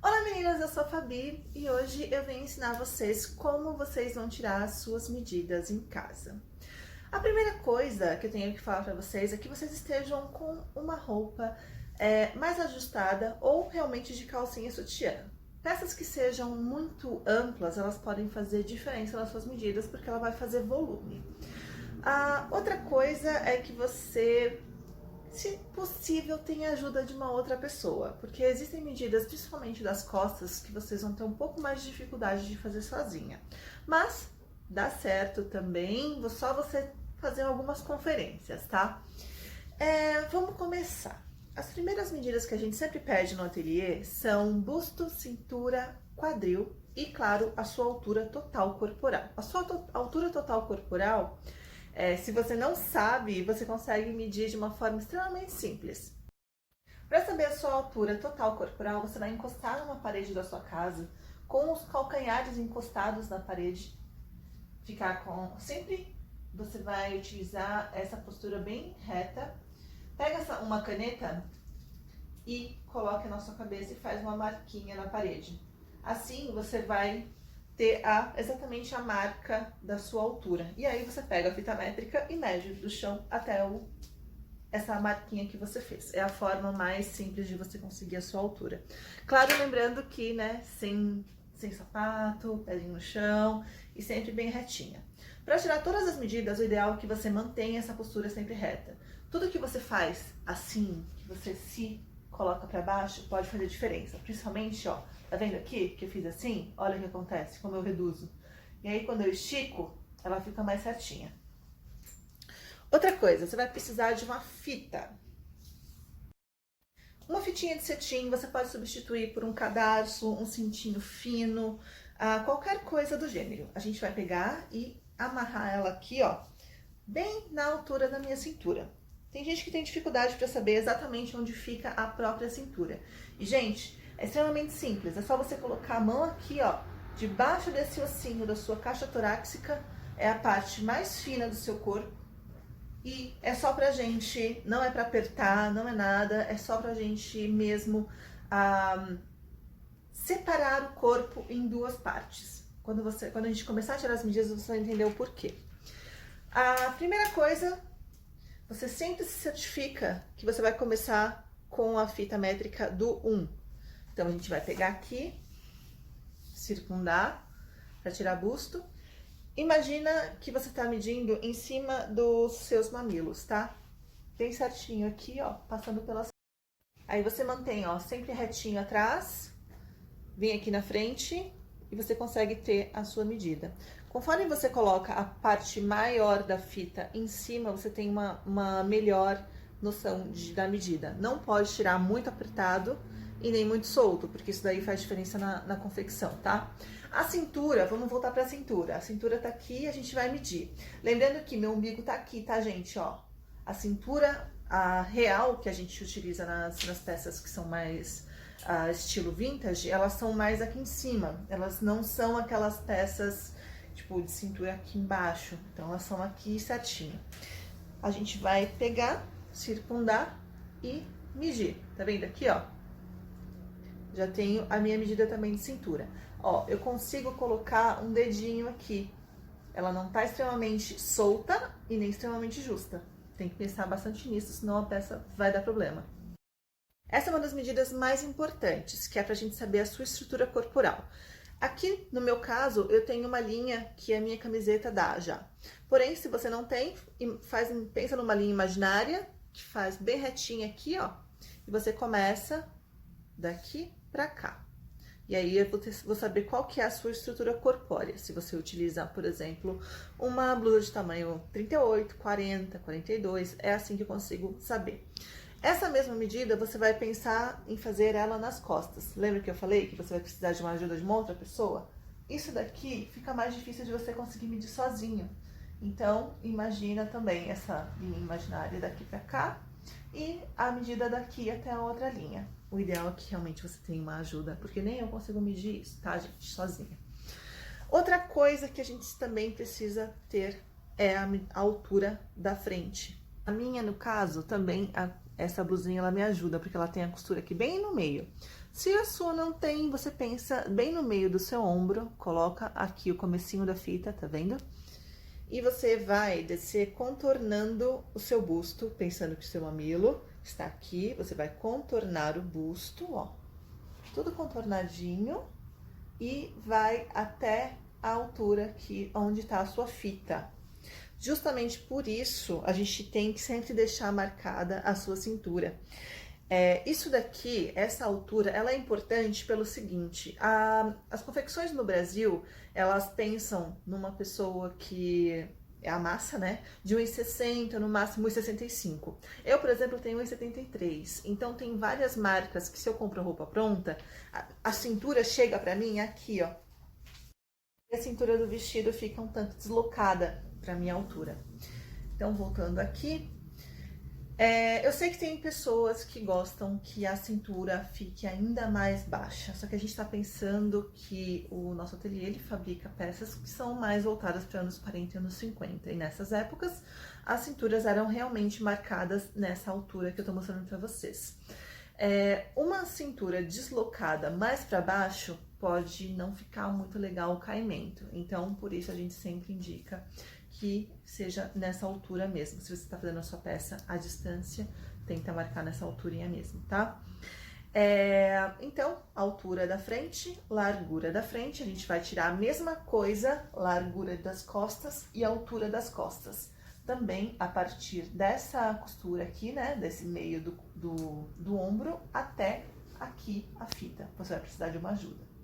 Olá meninas, eu sou a Fabi e hoje eu venho ensinar vocês como vocês vão tirar as suas medidas em casa. A primeira coisa que eu tenho que falar para vocês é que vocês estejam com uma roupa mais ajustada ou realmente de calcinha e sutiã. Peças que sejam muito amplas, elas podem fazer diferença nas suas medidas porque ela vai fazer volume. A outra coisa é que você, se possível, tenha ajuda de uma outra pessoa, porque existem medidas, principalmente das costas, que vocês vão ter um pouco mais de dificuldade de fazer sozinha. Mas dá certo também, só você fazer algumas conferências, tá? Vamos começar. As primeiras medidas que a gente sempre pede no ateliê são busto, cintura, quadril e, claro, a sua altura total corporal. A sua altura total corporal, se você não sabe, você consegue medir de uma forma extremamente simples. Para saber a sua altura total corporal, você vai encostar numa parede da sua casa, com os calcanhares encostados na parede, sempre você vai utilizar essa postura bem reta. Pega uma caneta e coloca na sua cabeça e faz uma marquinha na parede. Assim você vai ter exatamente a marca da sua altura. E aí você pega a fita métrica e mede do chão até essa marquinha que você fez. É a forma mais simples de você conseguir a sua altura. Claro, lembrando que, né, sem sapato, pezinho no chão e sempre bem retinha. Para tirar todas as medidas, o ideal é que você mantenha essa postura sempre reta. Tudo que você faz assim, que você se coloca para baixo, pode fazer diferença. Principalmente, ó, tá vendo aqui que eu fiz assim? Olha o que acontece, como eu reduzo. E aí quando eu estico, ela fica mais certinha. Outra coisa, você vai precisar de uma fita. Uma fitinha de cetim você pode substituir por um cadarço, um cintinho fino, qualquer coisa do gênero. A gente vai pegar e amarrar ela aqui, ó, bem na altura da minha cintura. Tem gente que tem dificuldade para saber exatamente onde fica a própria cintura. E, gente, é extremamente simples. É só você colocar a mão aqui, ó, debaixo desse ossinho da sua caixa torácica. É a parte mais fina do seu corpo. E é só pra gente, não é pra apertar, não é nada, é só pra gente mesmo separar o corpo em duas partes. Quando a gente começar a tirar as medidas, você vai entender o porquê. A primeira coisa, você sempre se certifica que você vai começar com a fita métrica do 1. Então, a gente vai pegar aqui, circundar, para tirar busto. Imagina que você tá medindo em cima dos seus mamilos, tá? Bem certinho aqui, ó, passando pelas... Aí você mantém, ó, sempre retinho atrás, vem aqui na frente e você consegue ter a sua medida. Conforme você coloca a parte maior da fita em cima, você tem uma melhor noção da medida. Não pode tirar muito apertado e nem muito solto, porque isso daí faz diferença na confecção, tá? A cintura, vamos voltar pra cintura. A cintura tá aqui, a gente vai medir. Lembrando que meu umbigo tá aqui, tá, gente? Ó, a cintura real que a gente utiliza nas peças que são mais estilo vintage, elas são mais aqui em cima. Elas não são aquelas peças tipo de cintura aqui embaixo. Então elas são aqui certinho. A gente vai pegar, circundar e medir. Tá vendo aqui, ó? Já tenho a minha medida também de cintura. Ó, eu consigo colocar um dedinho aqui. Ela não tá extremamente solta e nem extremamente justa. Tem que pensar bastante nisso, senão a peça vai dar problema. Essa é uma das medidas mais importantes, que é pra gente saber a sua estrutura corporal. Aqui, no meu caso, eu tenho uma linha que a minha camiseta dá já. Porém, se você não tem, pensa numa linha imaginária, que faz bem retinha aqui, ó. E você começa daqui pra cá. E aí eu vou saber qual que é a sua estrutura corpórea. Se você utiliza, por exemplo, uma blusa de tamanho 38, 40, 42, é assim que eu consigo saber. Essa mesma medida, você vai pensar em fazer ela nas costas. Lembra que eu falei que você vai precisar de uma ajuda de uma outra pessoa? Isso daqui fica mais difícil de você conseguir medir sozinho. Então, imagina também essa linha imaginária daqui pra cá e a medida daqui até a outra linha. O ideal é que realmente você tenha uma ajuda, porque nem eu consigo medir isso, tá, gente? Sozinha. Outra coisa que a gente também precisa ter é a altura da frente. A minha, no caso, também, essa blusinha ela me ajuda, porque ela tem a costura aqui bem no meio. Se a sua não tem, você pensa bem no meio do seu ombro, coloca aqui o comecinho da fita, tá vendo? E você vai descer contornando o seu busto, pensando que o seu mamilo está aqui, você vai contornar o busto, ó, tudo contornadinho, e vai até a altura aqui onde está a sua fita. Justamente por isso, a gente tem que sempre deixar marcada a sua cintura. Isso daqui, essa altura, ela é importante pelo seguinte, as confecções no Brasil, elas pensam numa pessoa que é a massa, né, de 1,60, no máximo 1,65. Eu, por exemplo, tenho 1,73, então tem várias marcas que se eu compro roupa pronta, a cintura chega pra mim aqui, ó, e a cintura do vestido fica um tanto deslocada pra minha altura. Então, voltando aqui, eu sei que tem pessoas que gostam que a cintura fique ainda mais baixa, só que a gente tá pensando que o nosso ateliê, ele fabrica peças que são mais voltadas para anos 40 e anos 50, e nessas épocas as cinturas eram realmente marcadas nessa altura que eu tô mostrando para vocês. Uma cintura deslocada mais para baixo pode não ficar muito legal o caimento, então por isso a gente sempre indica que seja nessa altura mesmo. Se você está fazendo a sua peça à distância, tenta marcar nessa alturinha mesmo, tá? Então, altura da frente, largura da frente, a gente vai tirar a mesma coisa, largura das costas e altura das costas. Também a partir dessa costura aqui, né, desse meio do ombro até aqui a fita. Você vai precisar de uma ajuda.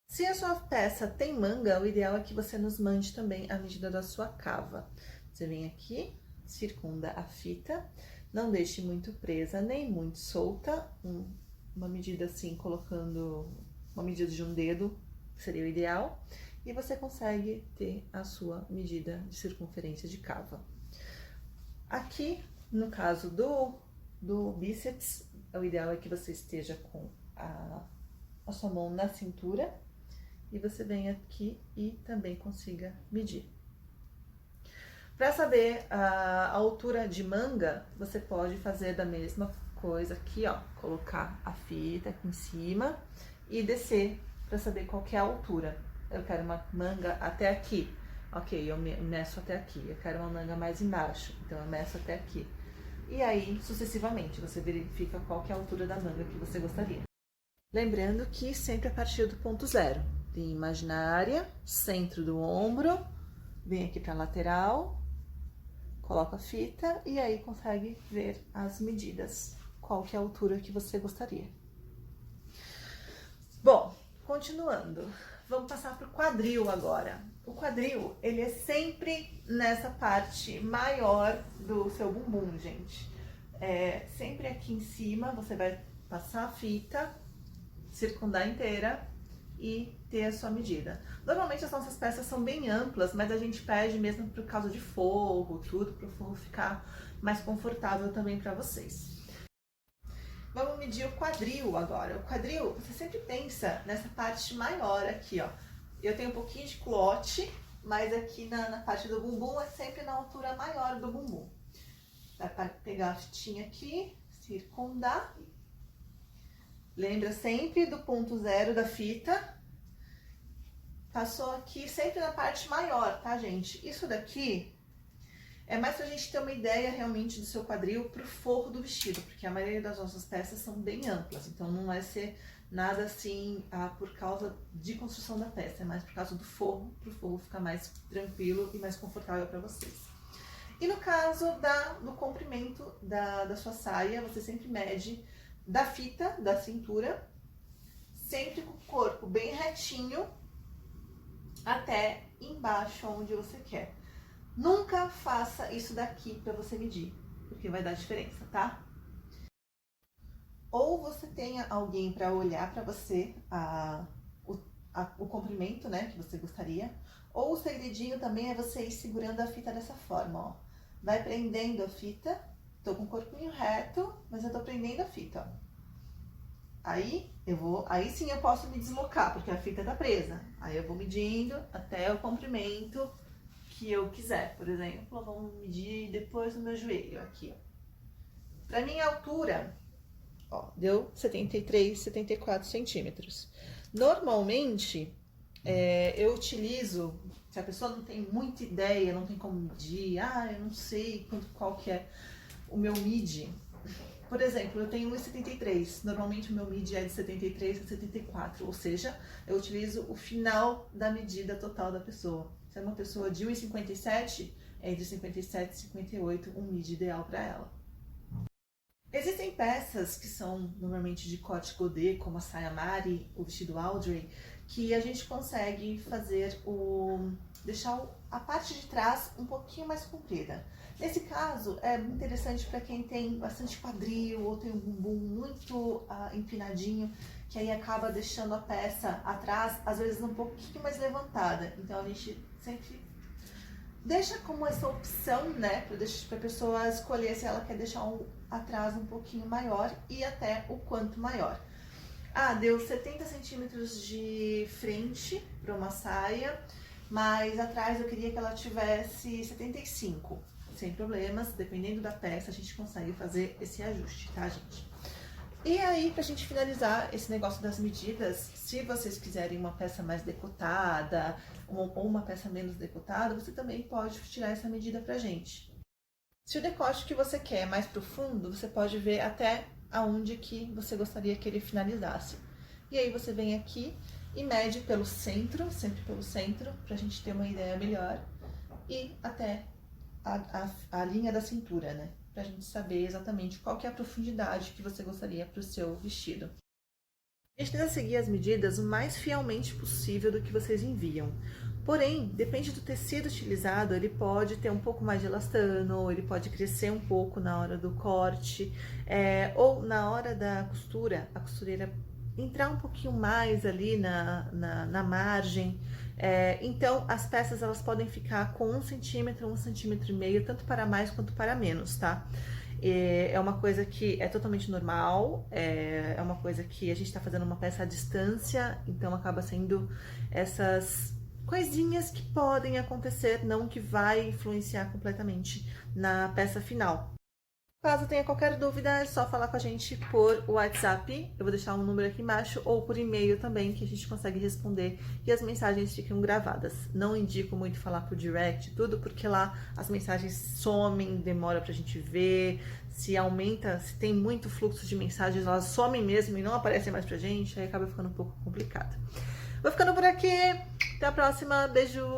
Se a sua peça tem manga, o ideal é que você nos mande também a medida da sua cava. Você vem aqui, circunda a fita, não deixe muito presa nem muito solta, uma medida assim, colocando uma medida de um dedo, seria o ideal, e você consegue ter a sua medida de circunferência de cava. Aqui, no caso do bíceps, o ideal é que você esteja com a sua mão na cintura, e você vem aqui e também consiga medir. Para saber a altura de manga, você pode fazer da mesma coisa aqui, ó, colocar a fita aqui em cima e descer para saber qual que é a altura. Eu quero uma manga até aqui, ok, eu meço até aqui. Eu quero uma manga mais embaixo, então eu meço até aqui. E aí, sucessivamente, você verifica qual que é a altura da manga que você gostaria. Lembrando que sempre a partir do ponto zero. Linha imaginária, centro do ombro, vem aqui para a lateral, coloca a fita e aí consegue ver as medidas, qual que é a altura que você gostaria. Bom, continuando, vamos passar para o quadril agora. O quadril, ele é sempre nessa parte maior do seu bumbum, gente. Sempre aqui em cima, você vai passar a fita, circundar inteira e ter a sua medida. Normalmente as nossas peças são bem amplas, mas a gente pede mesmo por causa de forro, tudo, para o forro ficar mais confortável também para vocês. Vamos medir o quadril agora. O quadril, você sempre pensa nessa parte maior aqui, ó. Eu tenho um pouquinho de culote, mas aqui na parte do bumbum é sempre na altura maior do bumbum. Vai pegar a fitinha aqui, circundar. Lembra sempre do ponto zero da fita. Passou aqui sempre na parte maior, tá, gente? Isso daqui é mais pra gente ter uma ideia realmente do seu quadril pro forro do vestido, porque a maioria das nossas peças são bem amplas, então não vai ser nada assim por causa de construção da peça, é mais por causa do forro, pro forro ficar mais tranquilo e mais confortável para vocês. E no caso do comprimento da sua saia, você sempre mede da fita, da cintura, sempre com o corpo bem retinho, até embaixo onde você quer. Nunca faça isso daqui para você medir, porque vai dar diferença, tá? Ou você tenha alguém para olhar para você o comprimento, né, que você gostaria, ou o segredinho também é você ir segurando a fita dessa forma, ó. Vai prendendo a fita, tô com o corpinho reto, mas eu tô prendendo a fita, ó. Aí sim eu posso me deslocar, porque a fita tá presa. Aí eu vou medindo até o comprimento que eu quiser. Por exemplo, vamos medir depois do meu joelho, aqui, ó. Pra minha altura, ó, deu 73, 74 centímetros. Normalmente, eu utilizo, se a pessoa não tem muita ideia, não tem como medir, eu não sei qual que é o meu midi. Por exemplo, eu tenho 1,73, normalmente o meu midi é de 73 a 74, ou seja, eu utilizo o final da medida total da pessoa. Se é uma pessoa de 1,57, é de 57 e 58 um midi ideal para ela. Existem peças que são normalmente de cote godê, como a saia Mari, o vestido Audrey, que a gente consegue fazer deixar a parte de trás um pouquinho mais comprida. Nesse caso, é interessante para quem tem bastante quadril ou tem um bumbum muito empinadinho, que aí acaba deixando a peça atrás, às vezes um pouquinho mais levantada. Então a gente sempre deixa como essa opção, né, para a pessoa escolher se ela quer deixar atrás um pouquinho maior e até o quanto maior. Deu 70 centímetros de frente para uma saia, mas atrás eu queria que ela tivesse 75. Sem problemas, dependendo da peça, a gente consegue fazer esse ajuste, tá, gente? E aí, pra gente finalizar esse negócio das medidas, se vocês quiserem uma peça mais decotada ou uma peça menos decotada, você também pode tirar essa medida pra gente. Se o decote que você quer é mais profundo, você pode ver até aonde que você gostaria que ele finalizasse. E aí você vem aqui e mede pelo centro, sempre pelo centro, pra gente ter uma ideia melhor, e até a linha da cintura, né? Pra gente saber exatamente qual que é a profundidade que você gostaria para o seu vestido. A gente tenta seguir as medidas o mais fielmente possível do que vocês enviam. Porém, depende do tecido utilizado, ele pode ter um pouco mais de elastano, ele pode crescer um pouco na hora do corte, ou na hora da costura, a costureira entrar um pouquinho mais ali na margem. Então, as peças elas podem ficar com 1 centímetro, 1,5 centímetros, tanto para mais quanto para menos, tá? É uma coisa que é totalmente normal, é uma coisa que a gente tá fazendo uma peça à distância, então acaba sendo essas coisinhas que podem acontecer, não que vai influenciar completamente na peça final. Caso tenha qualquer dúvida, é só falar com a gente por WhatsApp, eu vou deixar um número aqui embaixo, ou por e-mail também, que a gente consegue responder e as mensagens ficam gravadas. Não indico muito falar por direct, tudo, porque lá as mensagens somem, demora pra gente ver, se aumenta, se tem muito fluxo de mensagens, elas somem mesmo e não aparecem mais pra gente, aí acaba ficando um pouco complicado. Vou ficando por aqui, até a próxima, beijo!